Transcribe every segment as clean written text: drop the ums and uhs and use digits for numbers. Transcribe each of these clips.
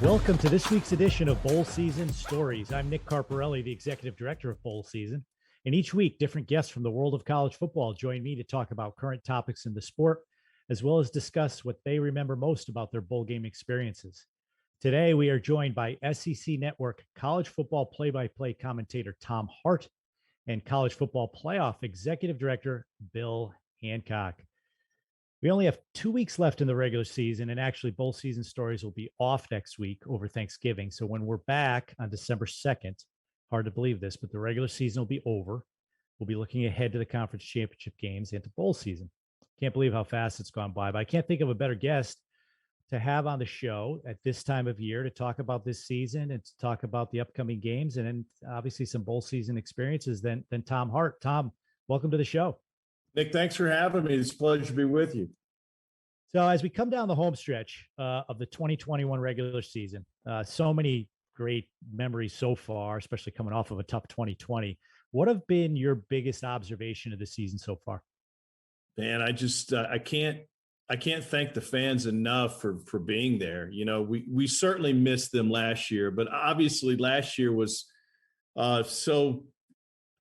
Welcome to this week's edition of Bowl Season Stories. I'm Nick Carparelli, the Executive Director of Bowl Season. And each week, different guests from the world of college football join me to talk about current topics in the sport, as well as discuss what they remember most about their bowl game experiences. Today, we are joined by SEC Network college football play-by-play commentator Tom Hart and college football playoff executive director Bill Hancock. We only have 2 weeks left in the regular season, and actually Bowl Season Stories will be off next week over Thanksgiving. So when we're back on December 2nd, hard to believe this, but the regular season will be over. We'll be looking ahead to the conference championship games and to bowl season. Can't believe how fast it's gone by, but I can't think of a better guest to have on the show at this time of year to talk about this season and to talk about the upcoming games and then obviously some bowl season experiences than Tom Hart. Tom, welcome to the show. Nick, thanks for having me. It's a pleasure to be with you. So as we come down the home stretch of the 2021 regular season, so many great memories so far, especially coming off of a tough 2020. What have been your biggest observation of the season so far? Man, I just I can't thank the fans enough for being there. You know, we certainly missed them last year, but obviously last year was so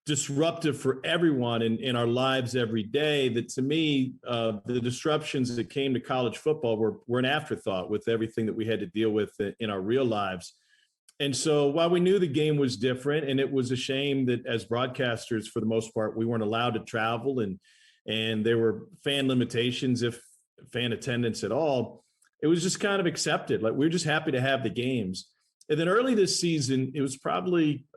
disruptive for everyone in our lives every day that to me, the disruptions that came to college football were an afterthought with everything that we had to deal with in our real lives. And so while we knew the game was different, and it was a shame that as broadcasters, for the most part, we weren't allowed to travel and there were fan limitations, if fan attendance at all, it was just kind of accepted. Like, we were just happy to have the games. And then early this season, it was probably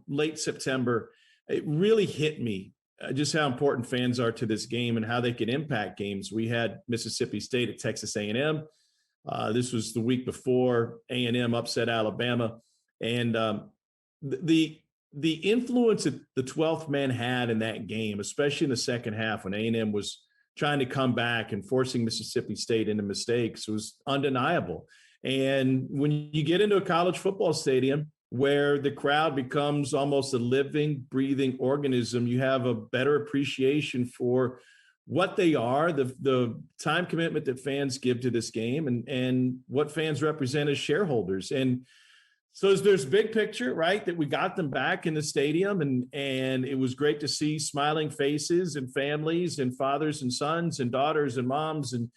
late September, it really hit me just how important fans are to this game and how they can impact games. We had Mississippi State at Texas A&M. This was the week before A&M upset Alabama. And the influence that the 12th man had in that game, especially in the second half when A&M was trying to come back and forcing Mississippi State into mistakes, was undeniable. And when you get into a college football stadium where the crowd becomes almost a living, breathing organism, you have a better appreciation for what they are, the time commitment that fans give to this game, and what fans represent as shareholders. And so there's big picture, right, that we got them back in the stadium, and it was great to see smiling faces and families and fathers and sons and daughters and moms and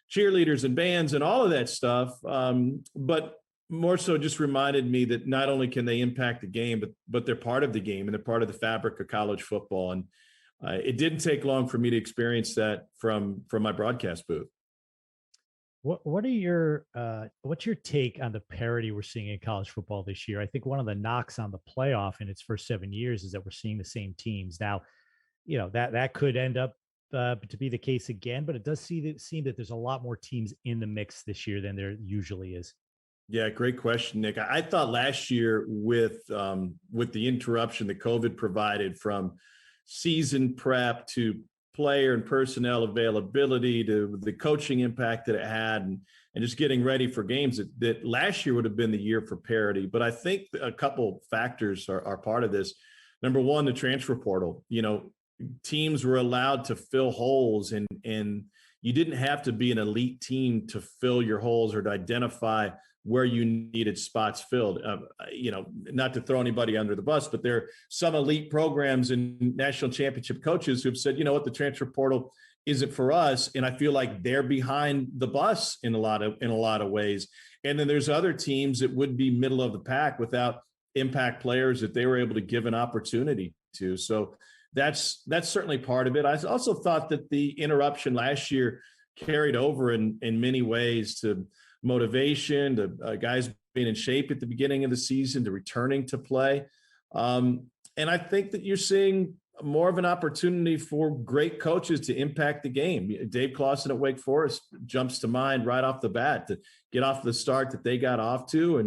cheerleaders and bands and all of that stuff. But more so just reminded me that not only can they impact the game, but they're part of the game and they're part of the fabric of college football. And it didn't take long for me to experience that from my broadcast booth. What are your what's your take on the parity we're seeing in college football this year? I think one of the knocks on the playoff in its first 7 years is that we're seeing the same teams. Now, you know, that could end up to be the case again, but it does seem that there's a lot more teams in the mix this year than there usually is. Yeah, great question, Nick. I thought last year with the interruption that COVID provided from season prep to player and personnel availability to the coaching impact that it had and just getting ready for games, that last year would have been the year for parity. But I think a couple factors are part of this. Number one, the transfer portal. You know, teams were allowed to fill holes and you didn't have to be an elite team to fill your holes or to identify where you needed spots filled. You know, not to throw anybody under the bus, but there are some elite programs and national championship coaches who have said, you know what, the transfer portal isn't for us. And I feel like they're behind the bus in a lot of ways. And then there's other teams that would be middle of the pack without impact players that they were able to give an opportunity to. So that's certainly part of it. I also thought that the interruption last year carried over in many ways to motivation, to guys being in shape at the beginning of the season, to returning to play. And I think that you're seeing more of an opportunity for great coaches to impact the game. Dave Clawson at Wake Forest jumps to mind right off the bat to get off the start that they got off to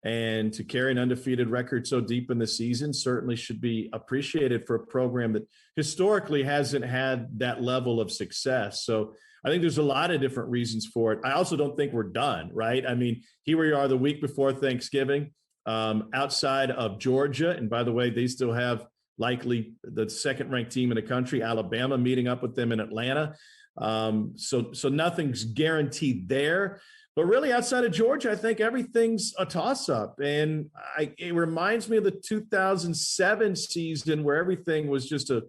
and to carry an undefeated record so deep in the season certainly should be appreciated for a program that historically hasn't had that level of success. So I think there's a lot of different reasons for it. I also don't think we're done, right? I mean, here we are the week before Thanksgiving, outside of Georgia. And by the way, they still have likely the second ranked team in the country, Alabama, meeting up with them in Atlanta. So nothing's guaranteed there. But really, outside of Georgia, I think everything's a toss-up. And it reminds me of the 2007 season where everything was just a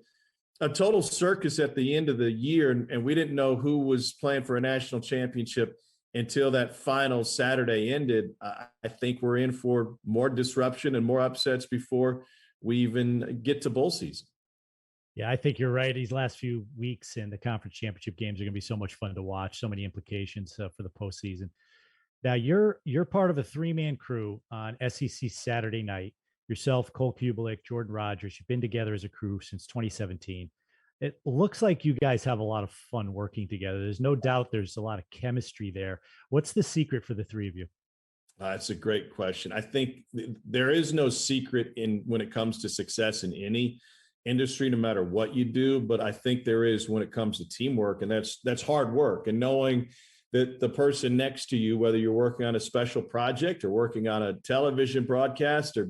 total circus at the end of the year, and we didn't know who was playing for a national championship until that final Saturday ended. I think we're in for more disruption and more upsets before we even get to bowl season. Yeah, I think you're right. These last few weeks in the conference championship games are going to be so much fun to watch. So many implications for the postseason. Now you're part of a 3-man crew on SEC Saturday night. Yourself, Cole Cubelic, Jordan Rogers. You've been together as a crew since 2017. It looks like you guys have a lot of fun working together. There's no doubt there's a lot of chemistry there. What's the secret for the three of you? That's a great question. I think there is no secret in when it comes to success in any industry, no matter what you do. But I think there is when it comes to teamwork, and that's hard work. And knowing that the person next to you, whether you're working on a special project or working on a television broadcast or,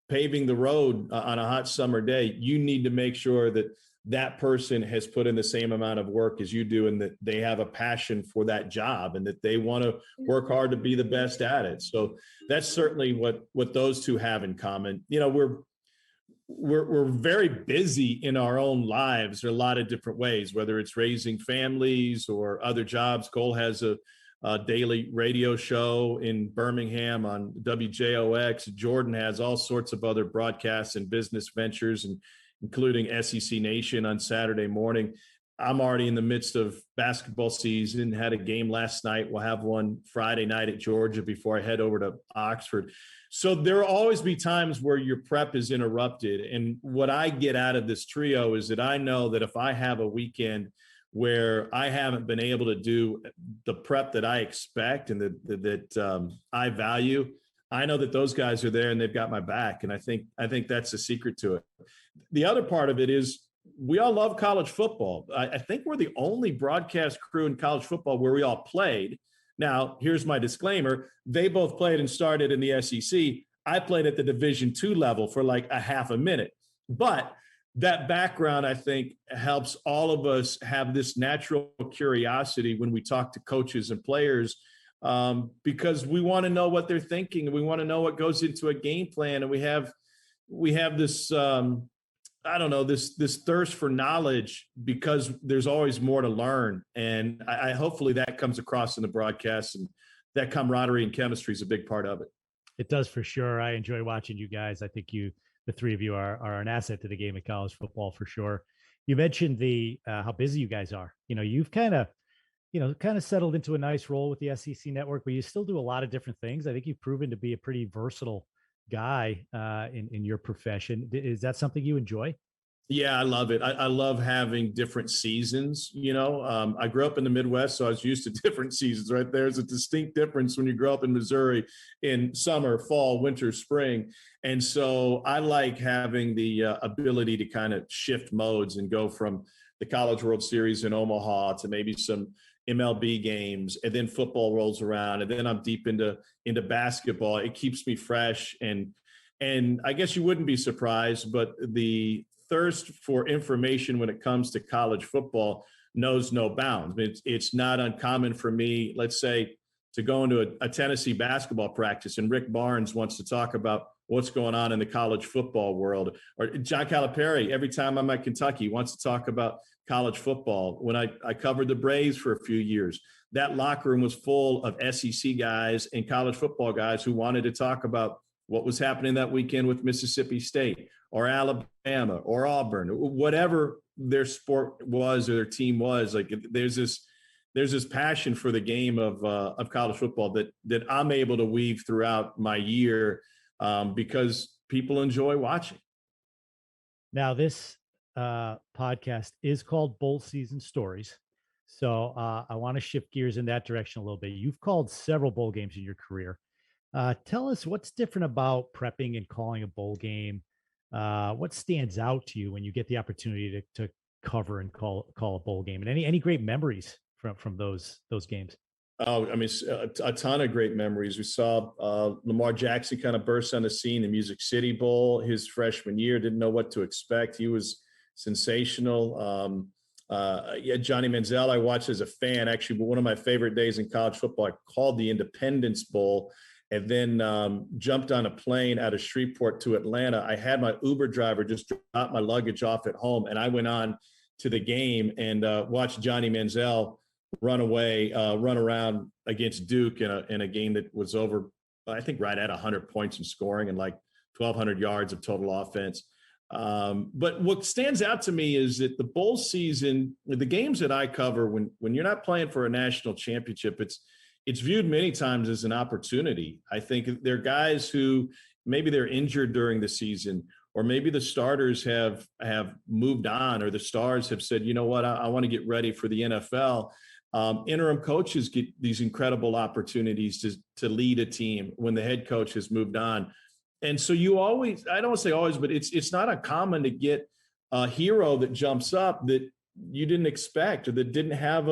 paving the road on a hot summer day, you need to make sure that that person has put in the same amount of work as you do, and that they have a passion for that job and that they want to work hard to be the best at it. So that's certainly what those two have in common. We're very busy in our own lives. There are a lot of different ways, whether it's raising families or other jobs. Cole has a daily radio show in Birmingham on WJOX. Jordan has all sorts of other broadcasts and business ventures, and including SEC Nation on Saturday morning. I'm already in the midst of basketball season, had a game last night. We'll have one Friday night at Georgia before I head over to Oxford. So there will always be times where your prep is interrupted. And what I get out of this trio is that I know that if I have a weekend where I haven't been able to do the prep that I expect and that I value, I know that those guys are there and they've got my back. And I think that's the secret to it. The other part of it is we all love college football. I think we're the only broadcast crew in college football where we all played. Now, here's my disclaimer. They both played and started in the SEC. I played at the Division II level for like a half a minute. But that background, I think, helps all of us have this natural curiosity when we talk to coaches and players, because we want to know what they're thinking and we want to know what goes into a game plan. And we have this, this thirst for knowledge because there's always more to learn. And I hopefully that comes across in the broadcast, and that camaraderie and chemistry is a big part of it. It does for sure. I enjoy watching you guys. I think the three of you are an asset to the game of college football for sure. You mentioned how busy you guys are. You've kind of settled into a nice role with the SEC network, but you still do a lot of different things. I think you've proven to be a pretty versatile guy in your profession. Is that something you enjoy? Yeah, I love it. I love having different seasons. I grew up in the Midwest, so I was used to different seasons, right? There's a distinct difference when you grow up in Missouri in summer, fall, winter, spring. And so I like having the ability to kind of shift modes and go from the College World Series in Omaha to maybe some MLB games, and then football rolls around, and then I'm deep into basketball. It keeps me fresh. And I guess you wouldn't be surprised, but the thirst for information when it comes to college football knows no bounds. It's not uncommon for me, let's say, to go into a Tennessee basketball practice and Rick Barnes wants to talk about what's going on in the college football world, or John Calipari, every time I'm at Kentucky, wants to talk about college football. When I covered the Braves for a few years, that locker room was full of SEC guys and college football guys who wanted to talk about what was happening that weekend with Mississippi State or Alabama or Auburn, whatever their sport was or their team was. Like there's this passion for the game of college football that I'm able to weave throughout my year because people enjoy watching. Now, this podcast is called Bowl Season Stories. So I want to shift gears in that direction a little bit. You've called several bowl games in your career. Tell us what's different about prepping and calling a bowl game. What stands out to you when you get the opportunity to cover and call a bowl game, and any great memories from those games? Oh, I mean, a ton of great memories. We saw Lamar Jackson kind of burst on the scene, the Music City Bowl, his freshman year. Didn't know what to expect. He was sensational. Yeah, Johnny Manziel, I watched as a fan. Actually, one of my favorite days in college football, I called the Independence Bowl and then jumped on a plane out of Shreveport to Atlanta. I had my Uber driver just drop my luggage off at home, and I went on to the game and watched Johnny Manziel run around against Duke in a game that was over, I think, right at 100 points in scoring and like 1,200 yards of total offense. But what stands out to me is that the bowl season, the games that I cover, when you're not playing for a national championship, it's viewed many times as an opportunity. I think there are guys who maybe they're injured during the season, or maybe the starters have moved on, or the stars have said, you know what, I want to get ready for the NFL. Interim coaches get these incredible opportunities to lead a team when the head coach has moved on. And so you always, I don't want to say always, but it's not uncommon to get a hero that jumps up that you didn't expect or that didn't have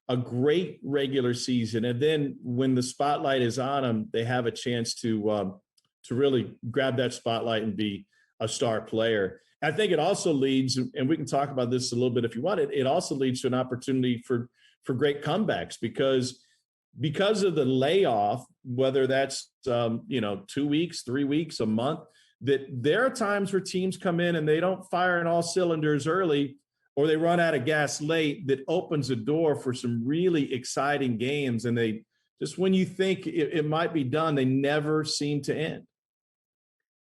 a great regular season. And then when the spotlight is on them, they have a chance to really grab that spotlight and be a star player. I think it also leads, and we can talk about this a little bit if you want, it also leads to an opportunity for great comebacks because of the layoff, whether that's 2 weeks, 3 weeks, a month, that there are times where teams come in and they don't fire on all cylinders early, or they run out of gas late. That opens a door for some really exciting games. And they just, when you think it might be done, they never seem to end.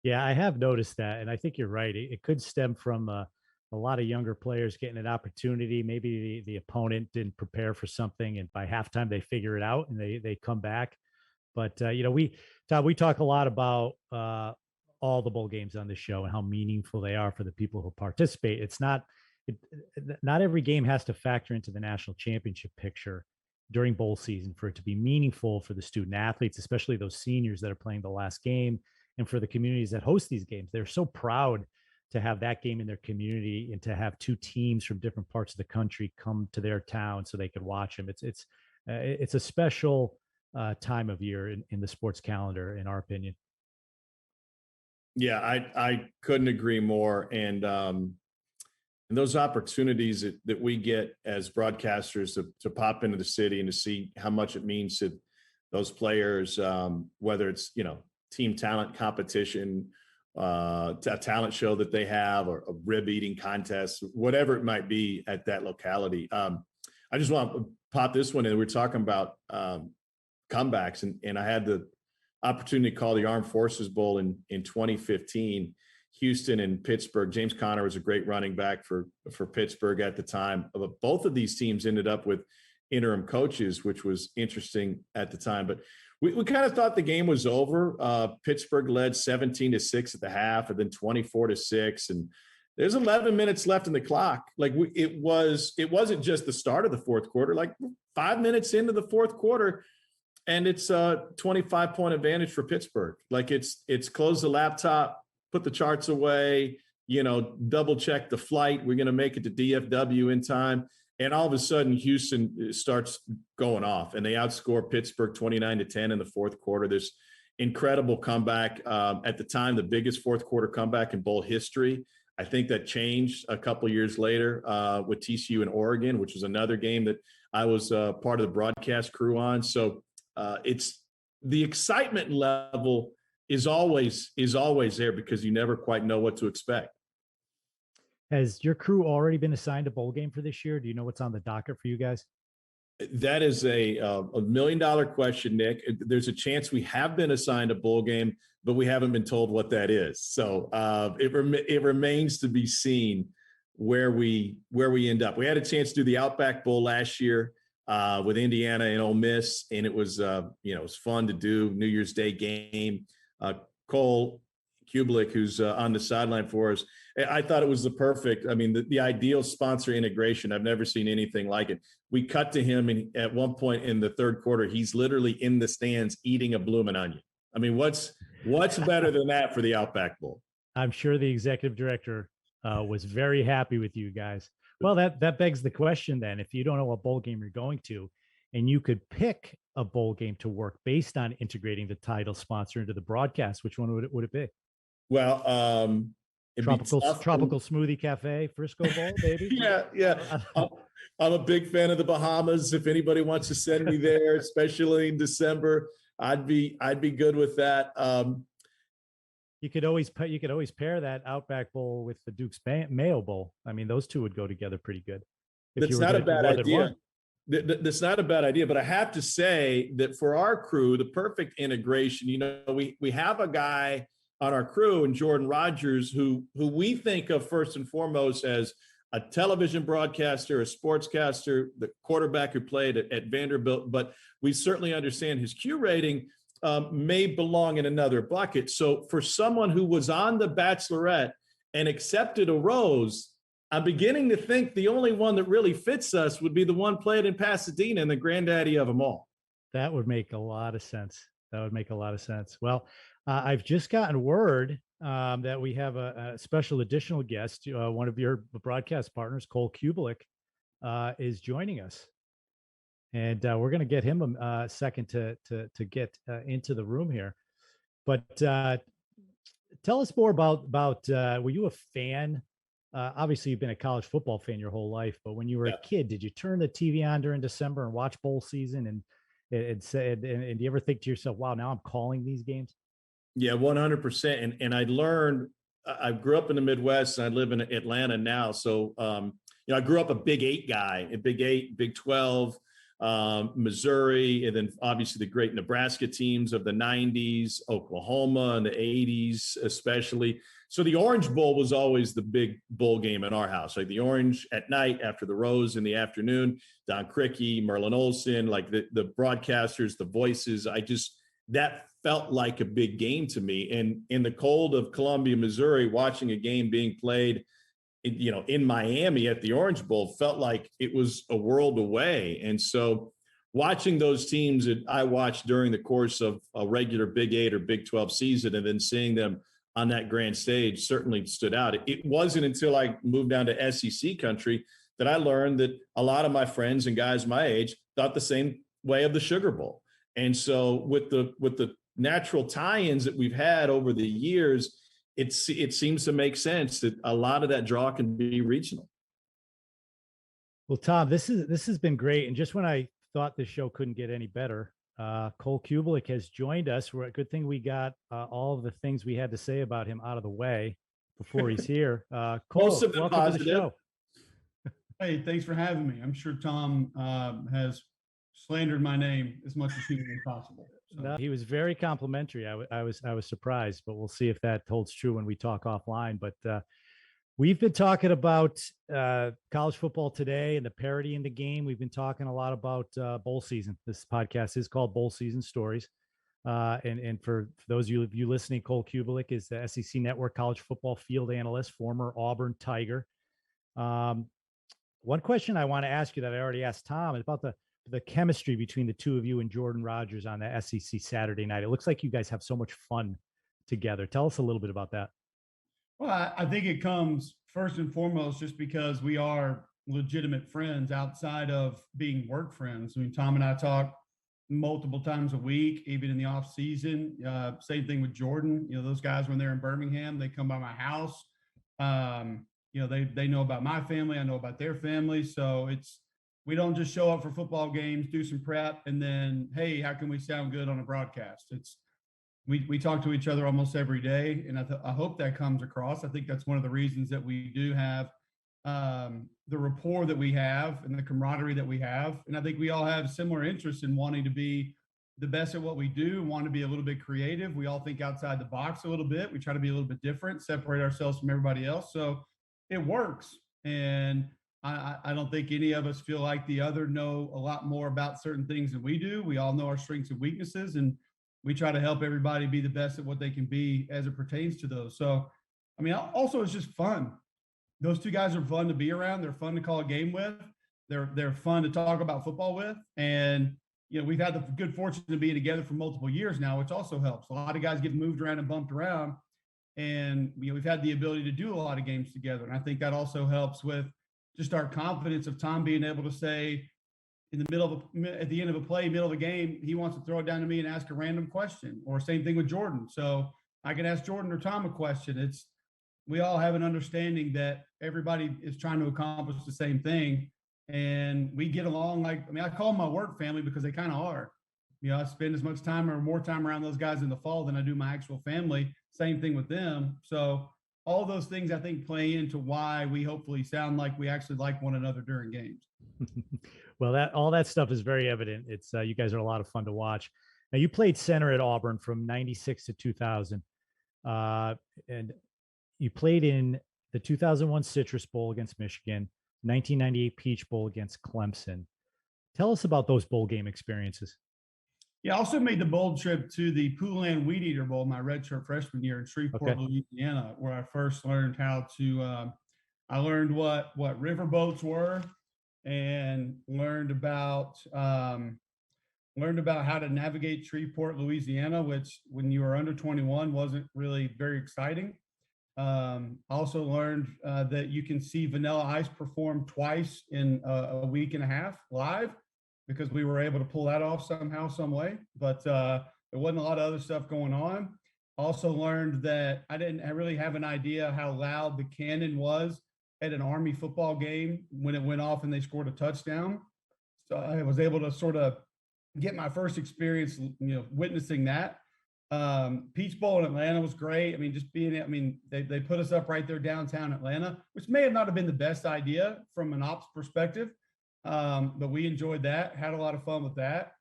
Yeah, I have noticed that, and I think you're right. It could stem from a lot of younger players getting an opportunity. Maybe the opponent didn't prepare for something, and by halftime they figure it out and they come back. But we talk a lot about all the bowl games on the show and how meaningful they are for the people who participate. Not every game has to factor into the national championship picture during bowl season for it to be meaningful for the student athletes, especially those seniors that are playing the last game, and for the communities that host these games. They're so proud to have that game in their community and to have two teams from different parts of the country come to their town so they could watch them. It's a special time of year in the sports calendar, in our opinion. Yeah, I couldn't agree more. And those opportunities that we get as broadcasters to pop into the city and to see how much it means to those players, whether it's, team talent competition, a talent show that they have, or a rib eating contest, whatever it might be at that locality. I just want to pop this one in. We're talking about comebacks, and I had the opportunity to call the Armed Forces Bowl in 2015, Houston and Pittsburgh. James Conner was a great running back for Pittsburgh at the time. But both of these teams ended up with interim coaches, which was interesting at the time. But we kind of thought the game was over. Pittsburgh led 17-6 at the half, and then 24-6. And there's 11 minutes left in the clock. Like it wasn't just the start of the fourth quarter, like 5 minutes into the fourth quarter, and it's a 25-point advantage for Pittsburgh. Like it's close the laptop, put the charts away, double check the flight. We're going to make it to DFW in time. And all of a sudden, Houston starts going off, and they outscore Pittsburgh 29-10 in the fourth quarter. This incredible comeback, at the time, the biggest fourth quarter comeback in bowl history. I think that changed a couple of years later with TCU and Oregon, which was another game that I was part of the broadcast crew on. So it's the excitement level is always there because you never quite know what to expect. Has your crew already been assigned a bowl game for this year? Do you know what's on the docket for you guys? That is a $1 million question, Nick. There's a chance we have been assigned a bowl game, but we haven't been told what that is. So it remains to be seen where we end up. We had a chance to do the Outback Bowl last year with Indiana and Ole Miss, and it was it was fun to do. New Year's Day game. Cole Cubelic, who's on the sideline for us, I thought it was the ideal sponsor integration. I've never seen anything like it. We cut to him, and at one point in the third quarter, he's literally in the stands eating a bloomin' onion. I mean, what's better than that for the Outback Bowl? I'm sure the executive director was very happy with you guys. Well, that begs the question then. If you don't know what bowl game you're going to, and you could pick a bowl game to work based on integrating the title sponsor into the broadcast, which one would it be? Well, It'd be tough. Tropical Smoothie Cafe, Frisco Bowl, baby. Yeah. I'm a big fan of the Bahamas. If anybody wants to send me there, especially in December, I'd be good with that. You could always pair that Outback Bowl with the Duke's Mayo Bowl. I mean, those two would go together pretty good. If That's not a bad idea. That's not a bad idea, but I have to say that for our crew, the perfect integration, we have a guy on our crew and Jordan Rodgers, who we think of first and foremost as a television broadcaster, a sportscaster, the quarterback who played at Vanderbilt, but we certainly understand his Q rating may belong in another bucket. So for someone who was on The Bachelorette and accepted a rose, I'm beginning to think the only one that really fits us would be the one played in Pasadena and the granddaddy of them all. That would make a lot of sense. Well, I've just gotten word that we have a special additional guest. One of your broadcast partners, Cole Cubelic, is joining us. And we're going to get him a second to get into the room here. But tell us more about were you a fan? Obviously, you've been a college football fan your whole life, but when you were a kid, did you turn the TV on during December and watch bowl season? And do you ever think to yourself, wow, now I'm calling these games? Yeah, 100%. And I learned, I grew up in the Midwest and I live in Atlanta now. So, I grew up a Big 8 guy, a Big 8, Big 12, Missouri, and then obviously the great Nebraska teams of the 90s, Oklahoma in the 80s, especially. So the Orange Bowl was always the big bowl game in our house, like the Orange at night after the Rose in the afternoon, Don Criqui, Merlin Olsen, like the broadcasters, the voices. That felt like a big game to me. And in the cold of Columbia, Missouri, watching a game being played in Miami at the Orange Bowl felt like it was a world away. And so watching those teams that I watched during the course of a regular Big 8 or Big 12 season and then seeing them on that grand stage certainly stood out. It wasn't until I moved down to SEC country that I learned that a lot of my friends and guys my age thought the same way of the Sugar Bowl. And so with the natural tie-ins that we've had over the years, it seems to make sense that a lot of that draw can be regional. Well, Tom, this has been great. And just when I thought this show couldn't get any better, Cole Cubelic has joined us. Good thing we got all of the things we had to say about him out of the way before he's here. Cole, most of them welcome positive. to the show. Hey, thanks for having me. I'm sure Tom has slandered my name as much as humanly possible. So. No, he was very complimentary. I was surprised, but we'll see if that holds true when we talk offline. But we've been talking about college football today and the parity in the game. We've been talking a lot about bowl season. This podcast is called Bowl Season Stories. And for those of you listening, Cole Cubelic is the SEC Network college football field analyst, former Auburn Tiger. One question I want to ask you that I already asked Tom is about the chemistry between the two of you and Jordan Rodgers on the SEC Saturday night. It looks like you guys have so much fun together. Tell us a little bit about that. Well, I think it comes first and foremost just because we are legitimate friends outside of being work friends. I mean, Tom and I talk multiple times a week, even in the off season. Same thing with Jordan. Those guys, when they're in Birmingham, they come by my house. They know about my family. I know about their family. So we don't just show up for football games, do some prep, and then, hey, how can we sound good on a broadcast? We talk to each other almost every day, and I hope that comes across. I think that's one of the reasons that we do have the rapport that we have and the camaraderie that we have. And I think we all have similar interests in wanting to be the best at what we do, want to be a little bit creative. We all think outside the box a little bit. We try to be a little bit different, separate ourselves from everybody else. So it works. And I don't think any of us feel like the other know a lot more about certain things than we do. We all know our strengths and weaknesses, and we try to help everybody be the best at what they can be as it pertains to those. So, I mean, also it's just fun. Those two guys are fun to be around. They're fun to call a game with. They're fun to talk about football with. And, we've had the good fortune to be together for multiple years now, which also helps. A lot of guys get moved around and bumped around. And, we've had the ability to do a lot of games together. And I think that also helps with just our confidence of Tom being able to say at the end of a play, middle of a game, he wants to throw it down to me and ask a random question, or same thing with Jordan. So I can ask Jordan or Tom a question. we all have an understanding that everybody is trying to accomplish the same thing. And we get along like, I mean, I call them my work family because they kind of are. I spend as much time or more time around those guys in the fall than I do my actual family. Same thing with them. So all those things I think play into why we hopefully sound like we actually like one another during games. Well, all that stuff is very evident. It's you guys are a lot of fun to watch. Now, you played center at Auburn from 96 to 2000. And you played in the 2001 Citrus Bowl against Michigan, 1998 Peach Bowl against Clemson. Tell us about those bowl game experiences. Yeah, I also made the bowl trip to the Poulan Weed Eater Bowl my redshirt freshman year in Shreveport, Louisiana, where I first learned how to. I learned what river boats were, and learned about how to navigate Shreveport, Louisiana, which when you were under 21 wasn't really very exciting. Also learned that you can see Vanilla Ice perform twice in a week and a half live, because we were able to pull that off somehow, some way. But there wasn't a lot of other stuff going on. Also learned that I didn't really have an idea how loud the cannon was at an Army football game when it went off and they scored a touchdown. So I was able to sort of get my first experience, witnessing that. Peach Bowl in Atlanta was great. I mean, just they put us up right there downtown Atlanta, which may have not have been the best idea from an ops perspective. But we enjoyed that, had a lot of fun with that.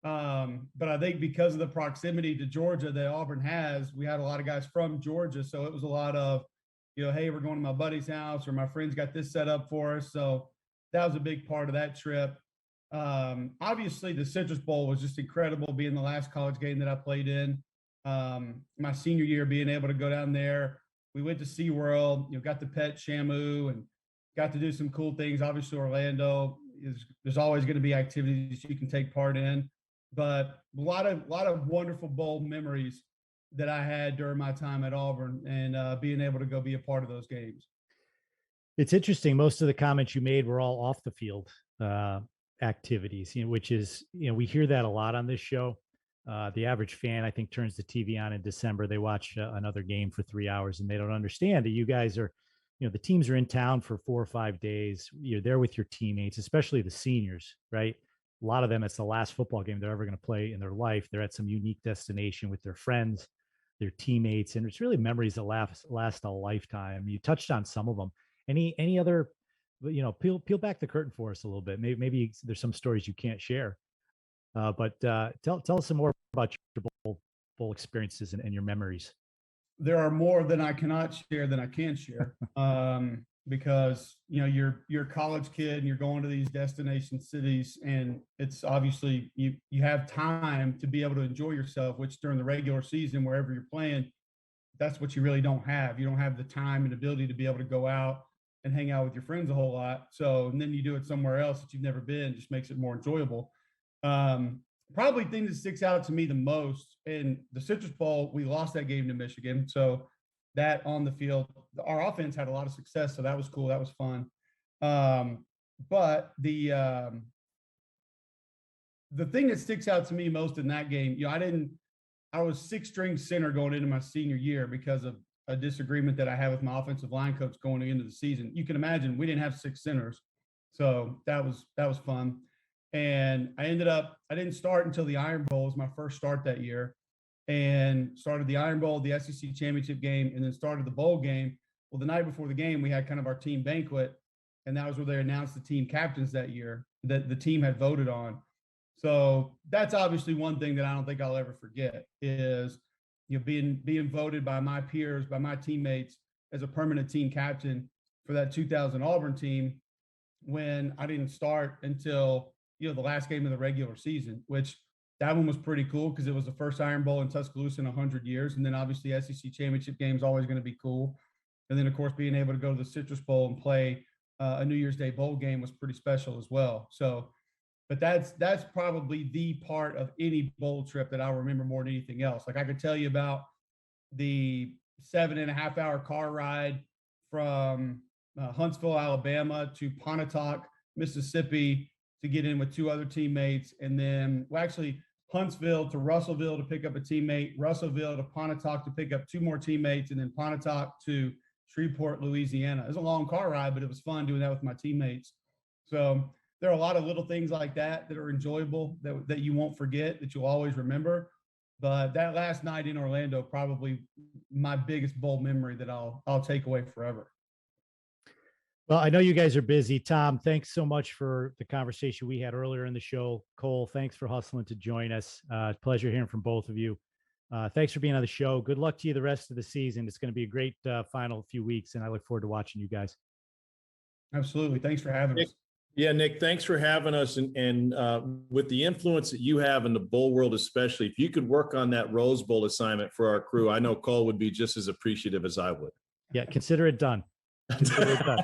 But I think because of the proximity to Georgia that Auburn has, we had a lot of guys from Georgia. So it was a lot of, hey, we're going to my buddy's house, or my friends got this set up for us. So that was a big part of that trip. Obviously the Citrus Bowl was just incredible, being the last college game that I played in. My senior year, being able to go down there, we went to SeaWorld, got the pet Shamu and got to do some cool things. Obviously Orlando there's always going to be activities you can take part in, but a lot of wonderful bowl memories that I had during my time at Auburn, and being able to go be a part of those games. It's interesting. Most of the comments you made were all off the field activities, which is, we hear that a lot on this show. The average fan, I think, turns the TV on in December. They watch another game for 3 hours, and they don't understand that you guys are, the teams are in town for 4 or 5 days. You're there with your teammates, especially the seniors, right? A lot of them, it's the last football game they're ever going to play in their life. They're at some unique destination with their friends, their teammates, and it's really memories that last a lifetime. You touched on some of them. Any other, peel back the curtain for us a little bit. Maybe there's some stories you can't share, but tell us some more about your bowl experiences and your memories. There are more than I cannot share than I can share, because you're a college kid and you're going to these destination cities, and it's obviously you have time to be able to enjoy yourself, which during the regular season, wherever you're playing, that's what you really don't have. You don't have the time and ability to be able to go out and hang out with your friends a whole lot. So, and then you do it somewhere else that you've never been, just makes it more enjoyable. Probably thing that sticks out to me the most in the Citrus Bowl, we lost that game to Michigan. So that on the field, our offense had a lot of success. So that was cool. That was fun. But the thing that sticks out to me most in that game, I was sixth-string center going into my senior year because of a disagreement that I had with my offensive line coach going into the season. You can imagine we didn't have 6 centers. So that was fun. And I didn't start until the Iron Bowl was my first start that year, and started the Iron Bowl, the SEC championship game, and then started the bowl game. Well, the night before the game, we had kind of our team banquet, and that was where they announced the team captains that year that the team had voted on. So that's obviously one thing that I don't think I'll ever forget is, being voted by my peers, by my teammates as a permanent team captain for that 2000 Auburn team, when I didn't start until the last game of the regular season, which that one was pretty cool because it was the first Iron Bowl in Tuscaloosa in 100 years. And then obviously SEC championship game is always going to be cool. And then of course, being able to go to the Citrus Bowl and play a New Year's Day bowl game was pretty special as well. So, but that's probably the part of any bowl trip that I'll remember more than anything else. Like I could tell you about the 7.5-hour car ride from Huntsville, Alabama to Pontotoc, Mississippi, to get in with 2 other teammates. And then, Huntsville to Russellville to pick up a teammate, Russellville to Pontotoc to pick up 2 more teammates, and then Pontotoc to Shreveport, Louisiana. It was a long car ride, but it was fun doing that with my teammates. So there are a lot of little things like that that are enjoyable that you won't forget, that you'll always remember. But that last night in Orlando, probably my biggest bowl memory that I'll take away forever. Well, I know you guys are busy. Tom, thanks so much for the conversation we had earlier in the show. Cole, thanks for hustling to join us. Pleasure hearing from both of you. Thanks for being on the show. Good luck to you the rest of the season. It's going to be a great final few weeks, and I look forward to watching you guys. Absolutely. Thanks for having us. Yeah, Nick, thanks for having us. And with the influence that you have in the bowl world, especially, if you could work on that Rose Bowl assignment for our crew, I know Cole would be just as appreciative as I would. Yeah, consider it done. Consider it done.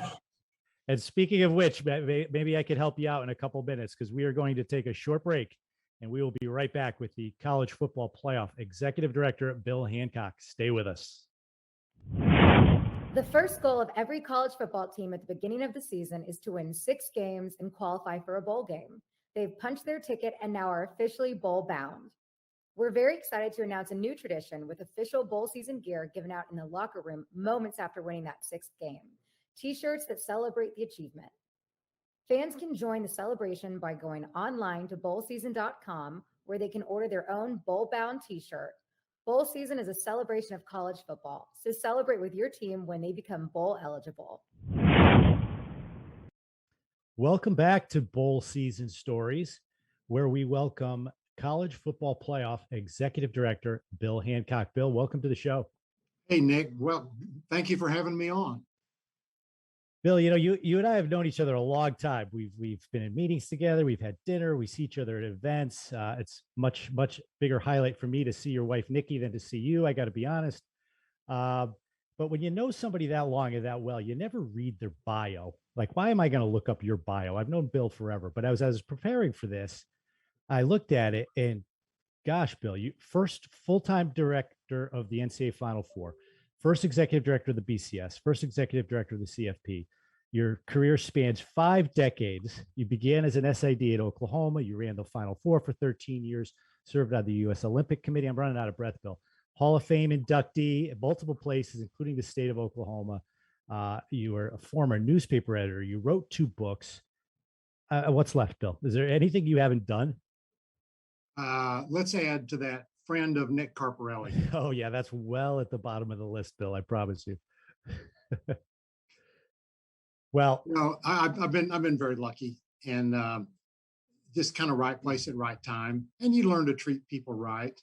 And speaking of which, maybe I could help you out in a couple minutes, because we are going to take a short break, and we will be right back with the College Football Playoff Executive Director, Bill Hancock. Stay with us. The first goal of every college football team at the beginning of the season is to win 6 games and qualify for a bowl game. They've punched their ticket and now are officially bowl bound. We're very excited to announce a new tradition with official bowl season gear given out in the locker room moments after winning that 6th game. T-shirts that celebrate the achievement. Fans can join the celebration by going online to bowlseason.com, where they can order their own bowl-bound T-shirt. Bowl season is a celebration of college football, so celebrate with your team when they become bowl eligible. Welcome back to Bowl Season Stories, where we welcome College Football Playoff Executive Director, Bill Hancock. Bill, welcome to the show. Hey, Nick. Well, thank you for having me on. Bill, you and I have known each other a long time. We've been in meetings together. We've had dinner. We see each other at events. It's much bigger highlight for me to see your wife, Nikki, than to see you. I got to be honest. But when you know somebody that long and that well, you never read their bio. Like, why am I going to look up your bio? I've known Bill forever. But as I was preparing for this, I looked at it, and gosh, Bill, you first full-time director of the NCAA Final Four. First executive director of the BCS, first executive director of the CFP. Your career spans 5 decades. You began as an SID at Oklahoma. You ran the Final Four for 13 years, served on the U.S. Olympic Committee. I'm running out of breath, Bill. Hall of Fame inductee at multiple places, including the state of Oklahoma. You were a former newspaper editor. You wrote 2 books. What's left, Bill? Is there anything you haven't done? Let's add to that, friend of Nick Carparelli. Oh yeah, that's well at the bottom of the list, Bill. I promise you. Well, I've been very lucky, and just kind of right place at right time. And you learn to treat people right,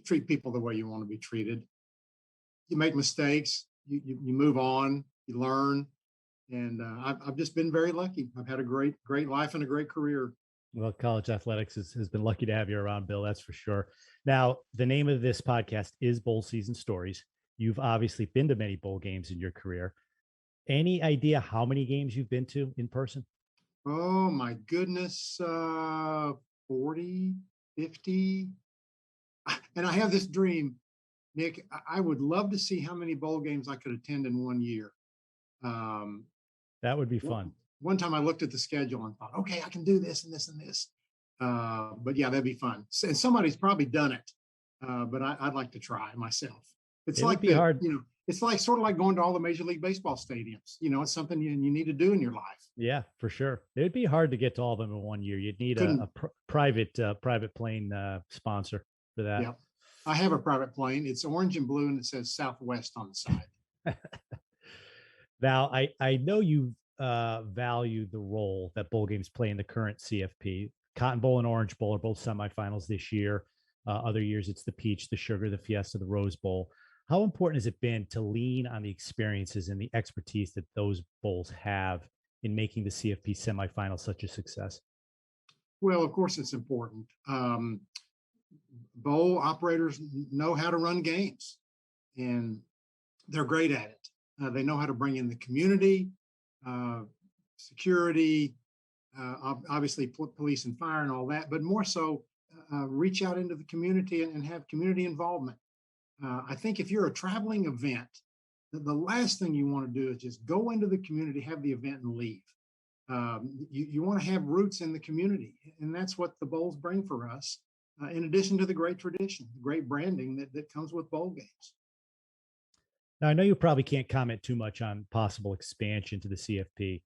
treat people the way you want to be treated. You make mistakes, you move on, you learn, and I've just been very lucky. I've had a great life and a great career. Well, college athletics has been lucky to have you around, Bill. That's for sure. Now, the name of this podcast is Bowl Season Stories. You've obviously been to many bowl games in your career. Any idea how many games you've been to in person? Oh my goodness, 40, 50. And I have this dream, Nick. I would love to see how many bowl games I could attend in one year. That would be fun. One time I looked at the schedule and thought, okay, I can do this and this and this. But yeah, that'd be fun. And somebody's probably done it, but I'd like to try myself. It would be hard. It's like sort of like going to all the Major League Baseball stadiums. It's something you need to do in your life. Yeah, for sure. It'd be hard to get to all of them in one year. You'd need a private plane sponsor for that. Yeah, I have a private plane. It's orange and blue, and it says Southwest on the side. Now, I know you value the role that bowl games play in the current CFP. Cotton Bowl and Orange Bowl are both semifinals this year. Other years, it's the Peach, the Sugar, the Fiesta, the Rose Bowl. How important has it been to lean on the experiences and the expertise that those bowls have in making the CFP semifinal such a success? Well, of course, it's important. Bowl operators know how to run games, and they're great at it. They know how to bring in the community, security, obviously police and fire and all that, but more so reach out into the community and have community involvement. I think if you're a traveling event, the last thing you want to do is just go into the community, have the event, and leave. You want to have roots in the community, and that's what the bowls bring for us, in addition to the great tradition, the great branding that comes with bowl games. Now, I know you probably can't comment too much on possible expansion to the CFP.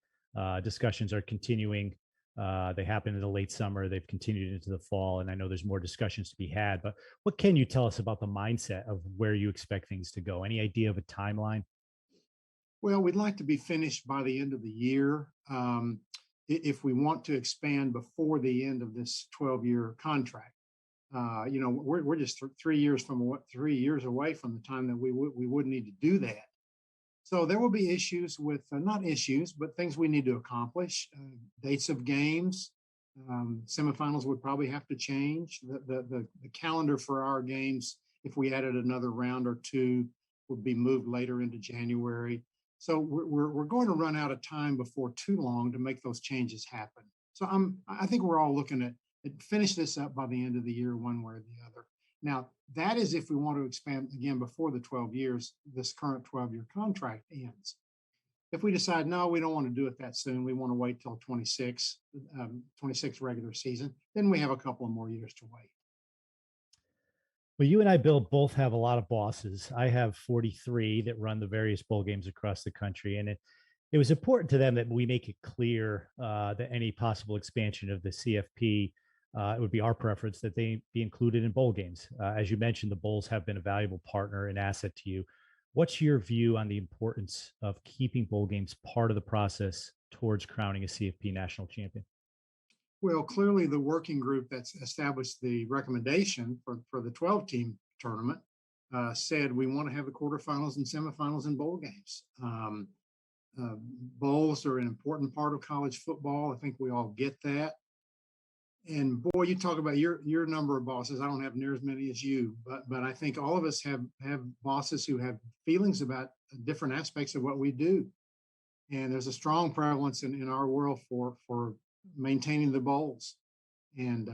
Discussions are continuing. They happened in the late summer. They've continued into the fall, and I know there's more discussions to be had. But what can you tell us about the mindset of where you expect things to go? Any idea of a timeline? Well, we'd like to be finished by the end of the year. If we want to expand before the end of this 12-year contract. We're just 3 years away from the time that we would need to do that. So there will be issues with not issues, but things we need to accomplish. Dates of games, semifinals would probably have to change. The calendar for our games, if we added another round or two, would be moved later into January. So we're going to run out of time before too long to make those changes happen. So I think we're all looking at finish this up by the end of the year, one way or the other. Now, that is if we want to expand again before the 12 years, this current 12-year contract ends. If we decide, no, we don't want to do it that soon, we want to wait till 26 regular season, then we have a couple of more years to wait. Well, you and I, Bill, both have a lot of bosses. I have 43 that run the various bowl games across the country, and it was important to them that we make it clear that any possible expansion of the CFP, it would be our preference that they be included in bowl games. As you mentioned, the bowls have been a valuable partner and asset to you. What's your view on the importance of keeping bowl games part of the process towards crowning a CFP national champion? Well, clearly the working group that's established the recommendation for the 12-team tournament said we want to have the quarterfinals and semifinals in bowl games. Bowls are an important part of college football. I think we all get that. And boy, you talk about your number of bosses. I don't have near as many as you, but I think all of us have bosses who have feelings about different aspects of what we do. And there's a strong prevalence in our world for maintaining the bowls. And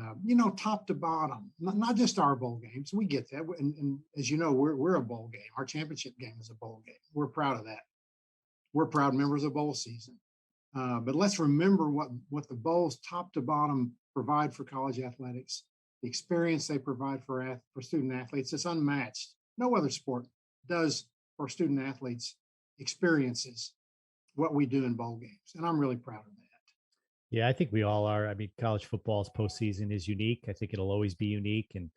top to bottom, not just our bowl games. We get that, and as you know, we're a bowl game. Our championship game is a bowl game. We're proud of that. We're proud members of bowl season. But let's remember what the bowls, top to bottom, provide for college athletics. The experience they provide for student athletes is unmatched. No other sport does for student athletes experiences what we do in bowl games, and I'm really proud of that. Yeah, I think we all are. I mean, college football's postseason is unique. I think it'll always be unique. And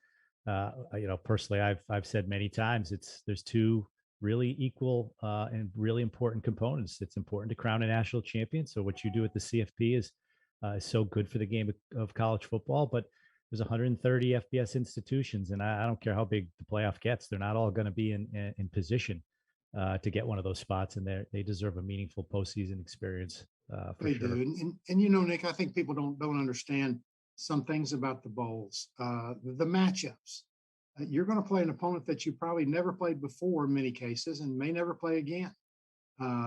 personally, I've said many times, there's two really equal and really important components. It's important to crown a national champion. So what you do at the CFP is so good for the game of college football. But there's 130 FBS institutions, and I don't care how big the playoff gets. They're not all going to be in position to get one of those spots, and they deserve a meaningful postseason experience. For They sure. do, and Nick, I think people don't understand some things about the bowls, the matchups. You're going to play an opponent that you probably never played before in many cases, and may never play again.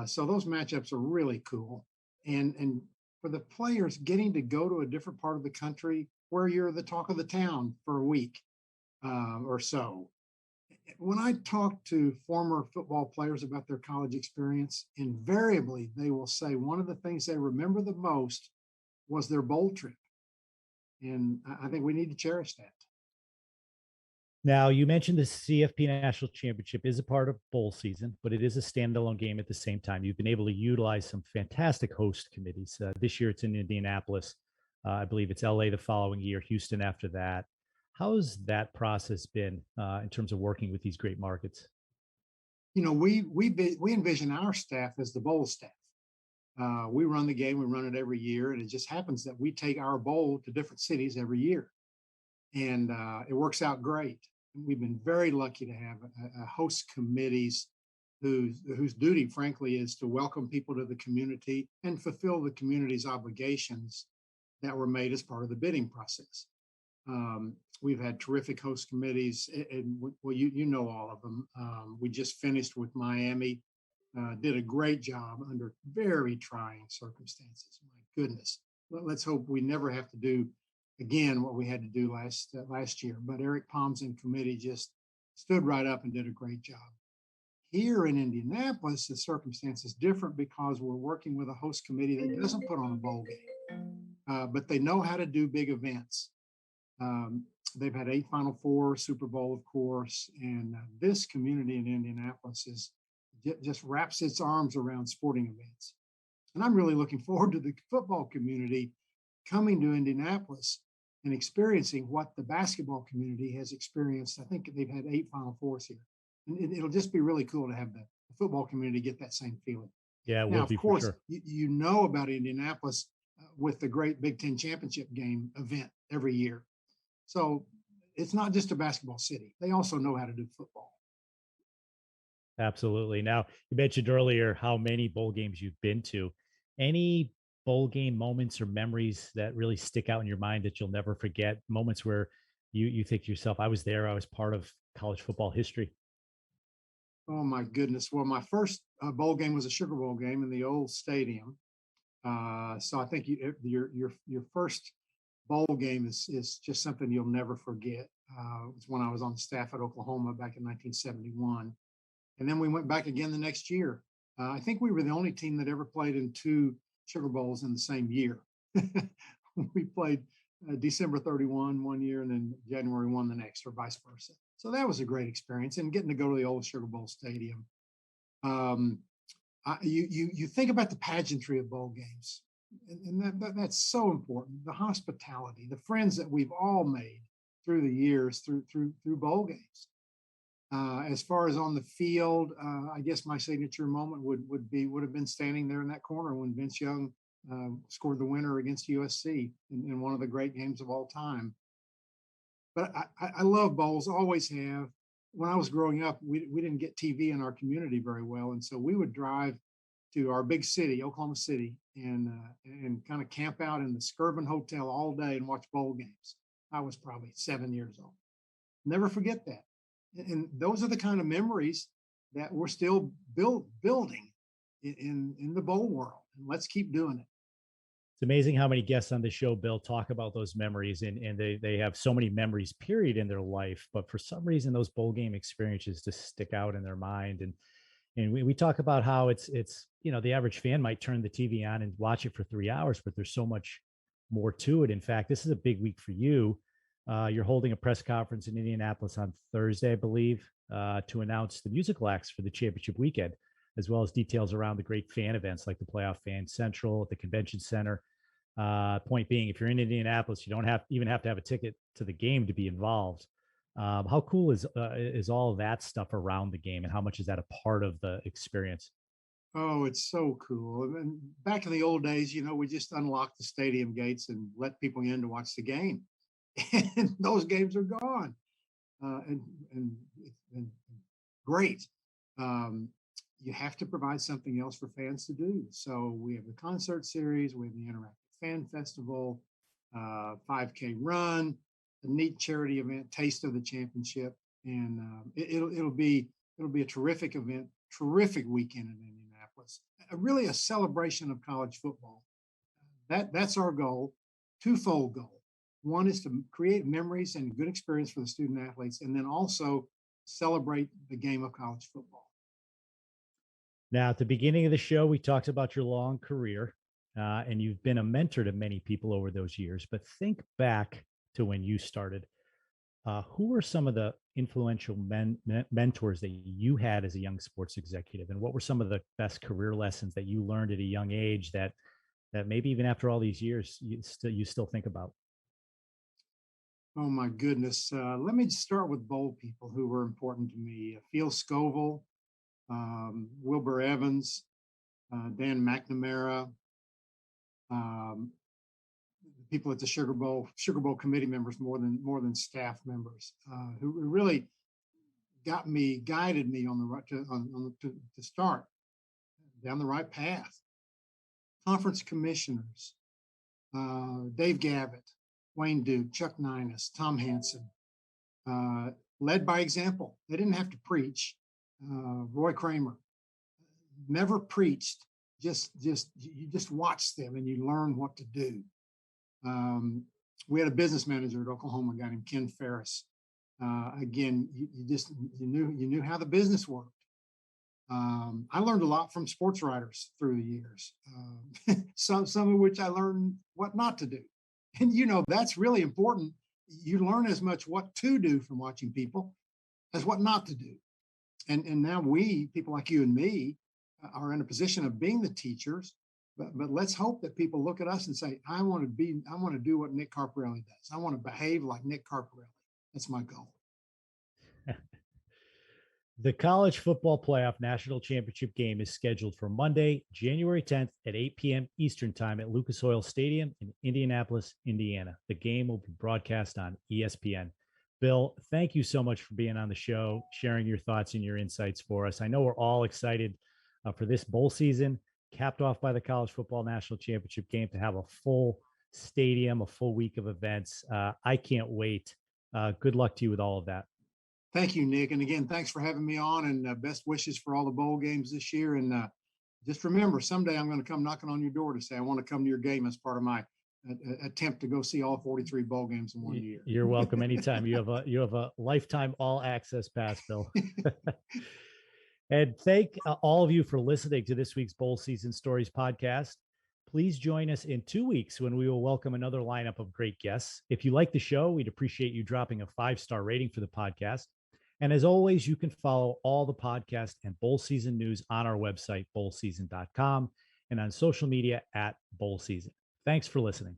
So those matchups are really cool, and for the players getting to go to a different part of the country where you're the talk of the town for a week or so. When I talk to former football players about their college experience, invariably they will say one of the things they remember the most was their bowl trip. And I think we need to cherish that. Now, you mentioned the CFP National Championship is a part of bowl season, but it is a standalone game at the same time. You've been able to utilize some fantastic host committees. This year it's in Indianapolis. I believe it's LA the following year, Houston after that. How's that process been in terms of working with these great markets? We envision our staff as the bowl staff. We run the game, we run it every year, and it just happens that we take our bowl to different cities every year, and it works out great. We've been very lucky to have host committees whose duty, frankly, is to welcome people to the community and fulfill the community's obligations that were made as part of the bidding process. We've had terrific host committees, and you know all of them. We just finished with Miami, did a great job under very trying circumstances. My goodness, let's hope we never have to do again what we had to do last year. But Eric Palms and committee just stood right up and did a great job. Here in Indianapolis, the circumstance is different because we're working with a host committee that doesn't put on a bowl game, but they know how to do big events. They've had 8 Final Four, Super Bowl, of course, and this community in Indianapolis is just wraps its arms around sporting events. And I'm really looking forward to the football community coming to Indianapolis and experiencing what the basketball community has experienced. I think they've had 8 Final Fours here. And it'll just be really cool to have the football community get that same feeling. Yeah, it Now, will of be for course, sure. you know about Indianapolis with the great Big Ten championship game event every year. So it's not just a basketball city. They also know how to do football. Absolutely. Now, you mentioned earlier how many bowl games you've been to. Any bowl game moments or memories that really stick out in your mind that you'll never forget? Moments where you think to yourself, I was there, I was part of college football history. Oh my goodness. Well, my first bowl game was a Sugar Bowl game in the old stadium. So I think your first bowl game is just something you'll never forget. It was when I was on the staff at Oklahoma back in 1971. And then we went back again the next year. I think we were the only team that ever played in 2 Sugar Bowls in the same year. We played December 31 one year and then January 1 the next, or vice versa. So that was a great experience, and getting to go to the old Sugar Bowl stadium. You think about the pageantry of bowl games, and that's so important. The hospitality, the friends that we've all made through the years, through bowl games. As far as on the field, I guess my signature moment would have been standing there in that corner when Vince Young scored the winner against USC in one of the great games of all time. But I love bowls, always have. When I was growing up, we didn't get TV in our community very well, and so we would drive to our big city, Oklahoma City, and kind of camp out in the Skirvin Hotel all day and watch bowl games. I was probably 7 years old. Never forget that. And those are the kind of memories that we're still building in the bowl world. And let's keep doing it. It's amazing how many guests on the show, Bill, talk about those memories, and they have so many memories, period, in their life. But for some reason, those bowl game experiences just stick out in their mind. And we talk about how it's the average fan might turn the TV on and watch it for 3 hours, but there's so much more to it. In fact, this is a big week for you. You're holding a press conference in Indianapolis on Thursday, I believe, to announce the musical acts for the championship weekend, as well as details around the great fan events like the Playoff Fan Central at the Convention Center. Point being, if you're in Indianapolis, you don't have to have a ticket to the game to be involved. How cool is all of that stuff around the game, and how much is that a part of the experience? Oh, it's so cool. And back in the old days, we just unlocked the stadium gates and let people in to watch the game. And those games are gone. And it's been great. You have to provide something else for fans to do. So we have the concert series, we have the Interactive Fan Festival, 5K run, a neat charity event, Taste of the Championship, and it'll be a terrific event, terrific weekend in Indianapolis. Really a celebration of college football. That's our goal, twofold goal. One is to create memories and good experience for the student athletes, and then also celebrate the game of college football. Now, at the beginning of the show, we talked about your long career, and you've been a mentor to many people over those years. But think back to when you started. Who were some of the influential mentors that you had as a young sports executive, and what were some of the best career lessons that you learned at a young age that maybe even after all these years you still think about? Oh my goodness! Let me start with bowl people who were important to me. Phil Scoville, Wilbur Evans, Dan McNamara, people at the Sugar Bowl committee members more than staff members, who really guided me on the right to start down the right path. Conference commissioners, Dave Gavitt, Wayne Duke, Chuck Ninus, Tom Hanson, led by example. They didn't have to preach. Roy Kramer never preached. You just watched them and you learn what to do. We had a business manager at Oklahoma, a guy named Ken Ferris. Again, you knew how the business worked. I learned a lot from sports writers through the years, some of which I learned what not to do. And that's really important. You learn as much what to do from watching people as what not to do. And now we, people like you and me, are in a position of being the teachers. But let's hope that people look at us and say, I want to do what Nick Carparelli does. I want to behave like Nick Carparelli. That's my goal. The College Football Playoff National Championship game is scheduled for Monday, January 10th at 8 p.m. Eastern Time at Lucas Oil Stadium in Indianapolis, Indiana. The game will be broadcast on ESPN. Bill, thank you so much for being on the show, sharing your thoughts and your insights for us. I know we're all excited for this bowl season, capped off by the College Football National Championship game, to have a full stadium, a full week of events. I can't wait. Good luck to you with all of that. Thank you, Nick. And again, thanks for having me on, and best wishes for all the bowl games this year. And just remember, someday I'm going to come knocking on your door to say, I want to come to your game as part of my attempt to go see all 43 bowl games in 1 year. You're welcome anytime. You have a lifetime all access pass, Bill. And thank all of you for listening to this week's Bowl Season Stories podcast. Please join us in 2 weeks when we will welcome another lineup of great guests. If you like the show, we'd appreciate you dropping a 5-star rating for the podcast. And as always, you can follow all the podcast and bowl season news on our website, bowlseason.com, and on social media at Bowl Season. Thanks for listening.